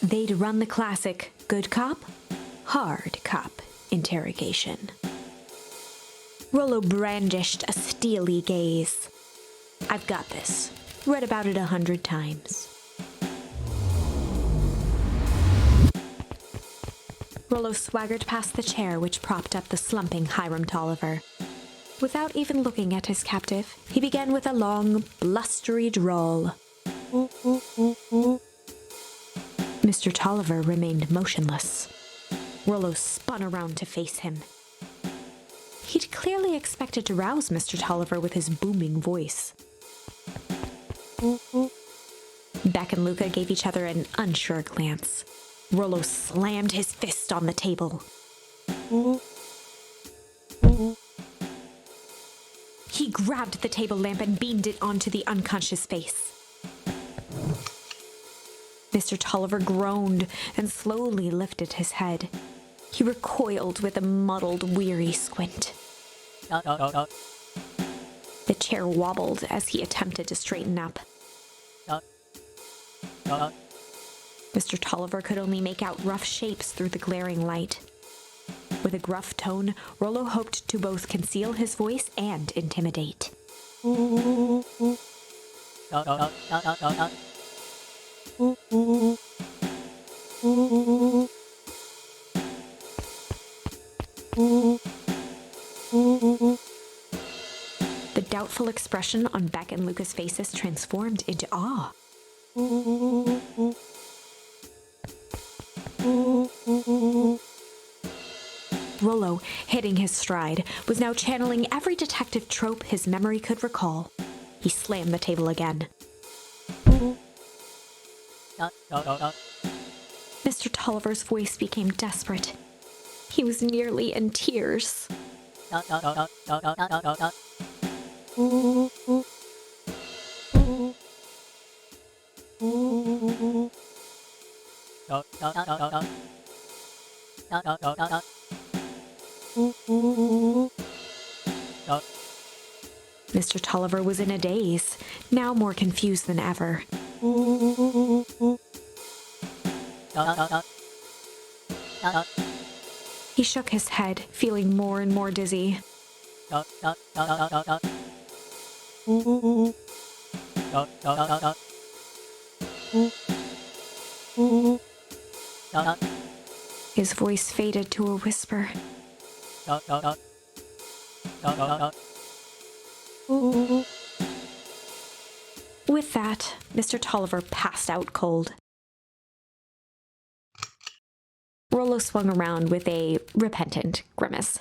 They'd run the classic good cop, hard cop interrogation. Rollo brandished a steely gaze. I've got this. Read about it 100 times. Rollo swaggered past the chair which propped up the slumping Hiram Tolliver. Without even looking at his captive, he began with a long, blustery drawl. Mr. Tolliver remained motionless. Rollo spun around to face him. He'd clearly expected to rouse Mr. Tolliver with his booming voice. Beck and Luca gave each other an unsure glance. Rollo slammed his fist on the table. He grabbed the table lamp and beamed it onto the unconscious face. Mr. Tolliver groaned and slowly lifted his head. He recoiled with a muddled, weary squint. The chair wobbled as he attempted to straighten up. Mr. Tolliver could only make out rough shapes through the glaring light. With a gruff tone, Rollo hoped to both conceal his voice and intimidate. The doubtful expression on Beck and Luca's faces transformed into awe. Rollo, hitting his stride, was now channeling every detective trope his memory could recall. He slammed the table again. Mr. Tolliver's voice became desperate. He was nearly in tears. Mr. Tolliver was in a daze, now more confused than ever. He shook his head, feeling more and more dizzy. His voice faded to a whisper. With that, Mr. Tolliver passed out cold. Rollo swung around with a repentant grimace.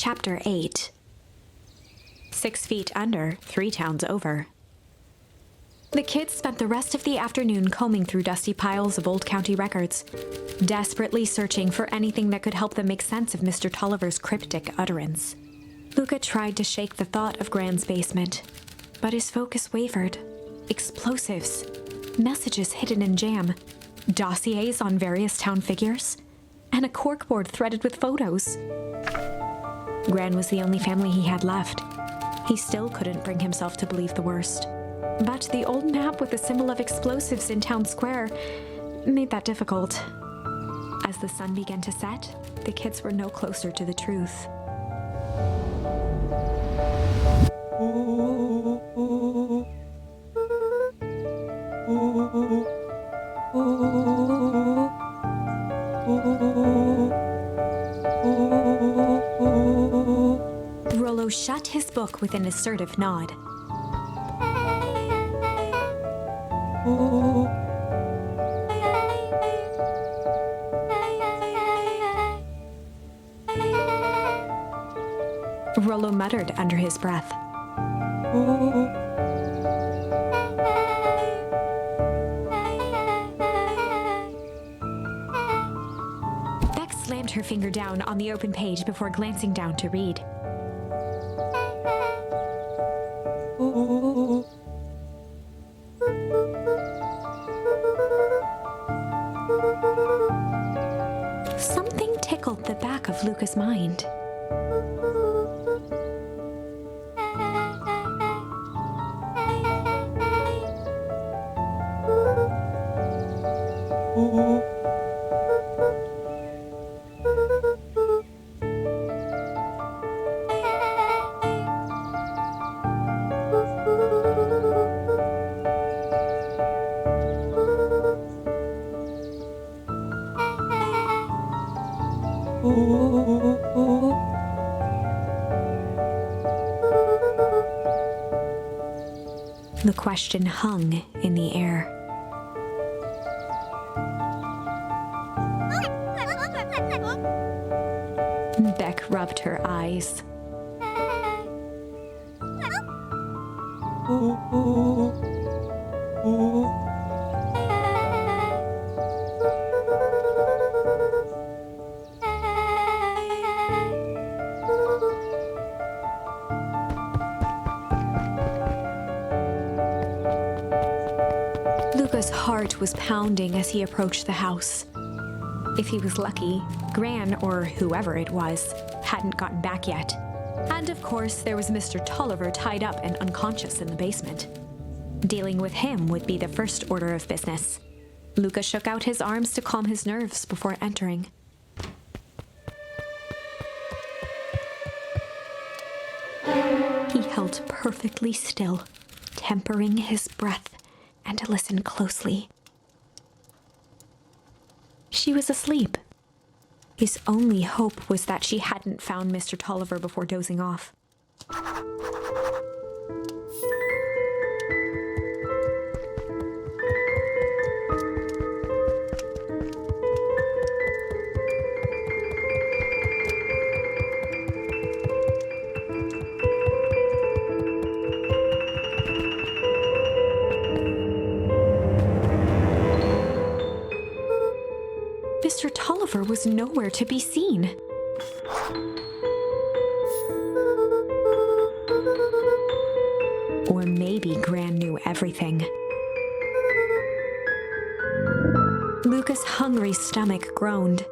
Chapter 8. 6 feet under, 3 towns over. The kids spent the rest of the afternoon combing through dusty piles of old county records, desperately searching for anything that could help them make sense of Mr. Tolliver's cryptic utterance. Luca tried to shake the thought of Gran's basement, but his focus wavered. Explosives, messages hidden in jam, dossiers on various town figures, and a corkboard threaded with photos. Gran was the only family he had left. He still couldn't bring himself to believe the worst. But the old map with the symbol of explosives in town square made that difficult. As the sun began to set, the kids were no closer to the truth. Rollo shut his book with an assertive nod. Rollo muttered under his breath. Beck slammed her finger down on the open page before glancing down to read. Something tickled the back of Luca's mind. The question hung in the air. Beck rubbed her eyes. Luca's heart was pounding as he approached the house. If he was lucky, Gran, or whoever it was, hadn't gotten back yet. And of course, there was Mr. Tolliver tied up and unconscious in the basement. Dealing with him would be the first order of business. Luca shook out his arms to calm his nerves before entering. He held perfectly still, tempering his breath, and listened closely. She was asleep. His only hope was that she hadn't found Mr. Tolliver before dozing off. Mr. Tolliver was nowhere to be seen. Or maybe Gran knew everything. Luca's hungry stomach groaned.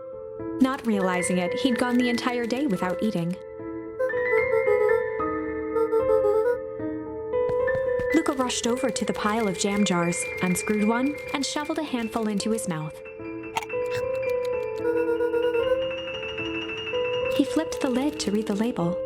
Not realizing it, he'd gone the entire day without eating. Luca rushed over to the pile of jam jars, unscrewed one, and shoveled a handful into his mouth. He flipped the lid to read the label.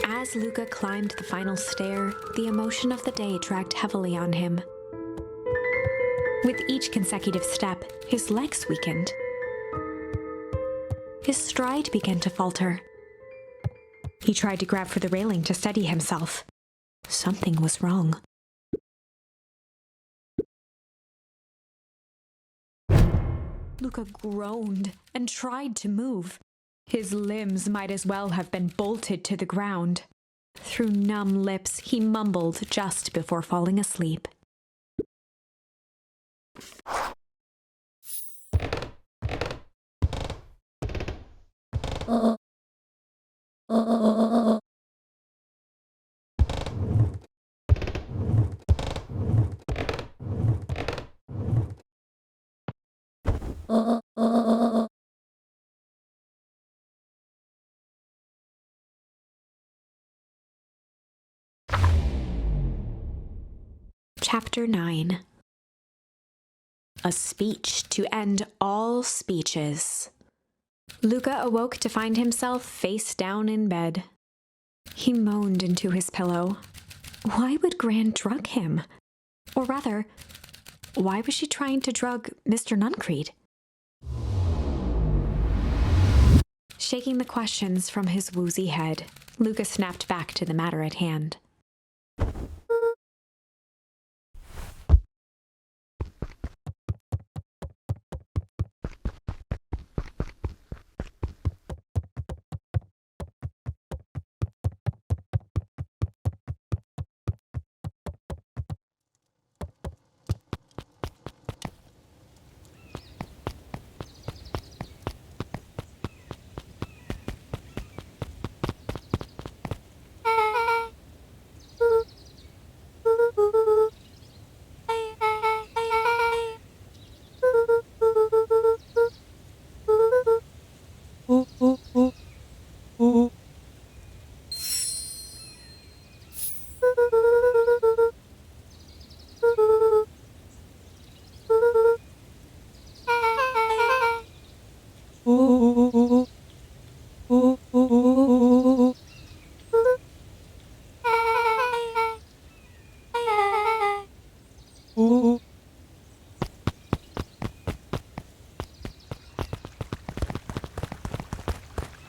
As Luca climbed the final stair, the emotion of the day dragged heavily on him. With each consecutive step, his legs weakened. His stride began to falter. He tried to grab for the railing to steady himself. Something was wrong. Luca groaned and tried to move. His limbs might as well have been bolted to the ground. Through numb lips, he mumbled just before falling asleep. Chapter 9. A speech to end all speeches. Luca awoke to find himself face down in bed. He moaned into his pillow. Why would Gran drug him? Or rather, why was she trying to drug Mr. Nuncreed? Shaking the questions from his woozy head, Luca snapped back to the matter at hand.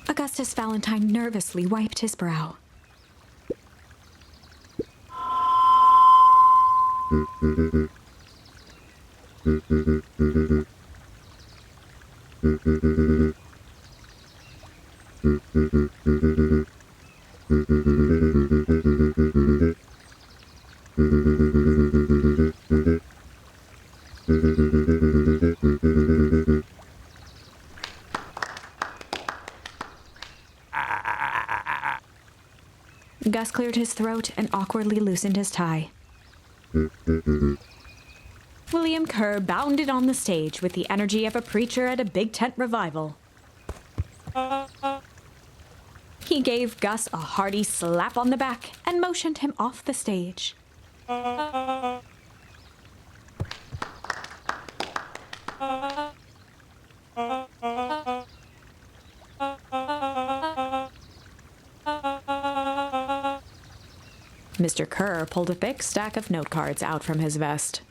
Augustus Valentine nervously wiped his brow. Gus cleared his throat and awkwardly loosened his tie. William Kerr bounded on the stage with the energy of a preacher at a big tent revival. He gave Gus a hearty slap on the back and motioned him off the stage. Mr. Kerr pulled a thick stack of note cards out from his vest.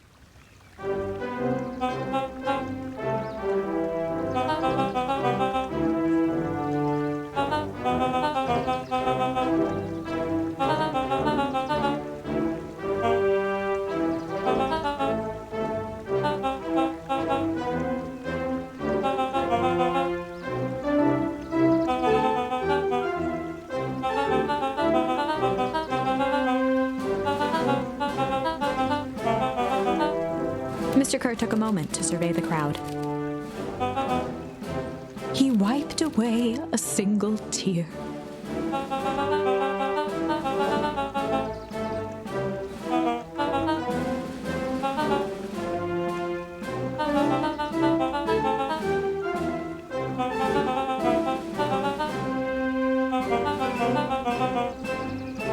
Mr. Kerr took a moment to survey the crowd. He wiped away a single tear.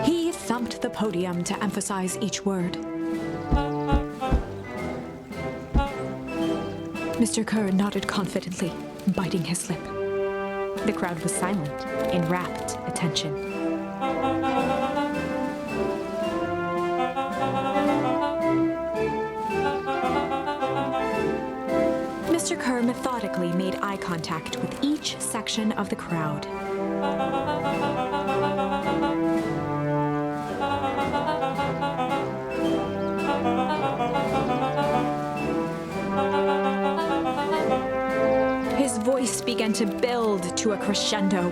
He thumped the podium to emphasize each word. Mr. Kerr nodded confidently, biting his lip. The crowd was silent, in rapt attention. Mr. Kerr methodically made eye contact with each section of the crowd. His voice began to build to a crescendo.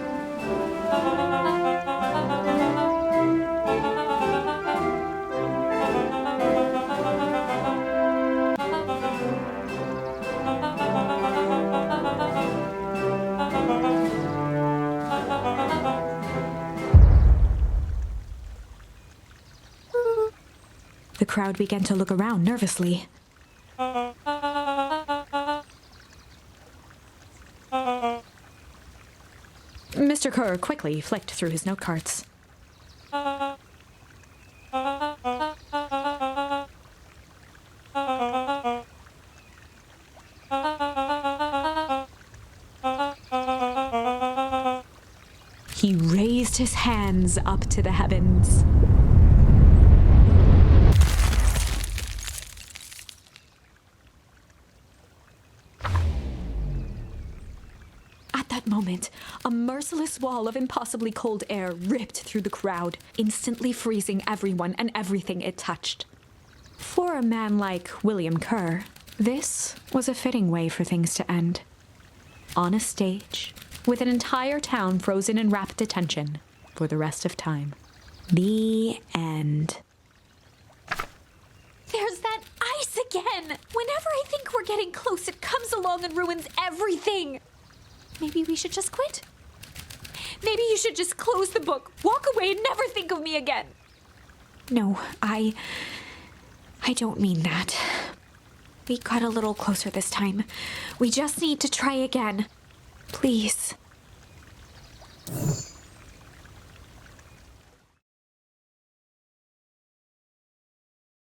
The crowd began to look around nervously. Mr. Kerr quickly flicked through his note cards. He raised his hands up to the heavens. At that moment, a merciless wall of impossibly cold air ripped through the crowd, instantly freezing everyone and everything it touched. For a man like William Kerr, this was a fitting way for things to end. On a stage, with an entire town frozen in rapt attention for the rest of time. The end. There's that ice again! Whenever I think we're getting close, it comes along and ruins everything! Maybe we should just quit? Maybe you should just close the book, walk away, and never think of me again. No, I don't mean that. We got a little closer this time. We just need to try again. Please.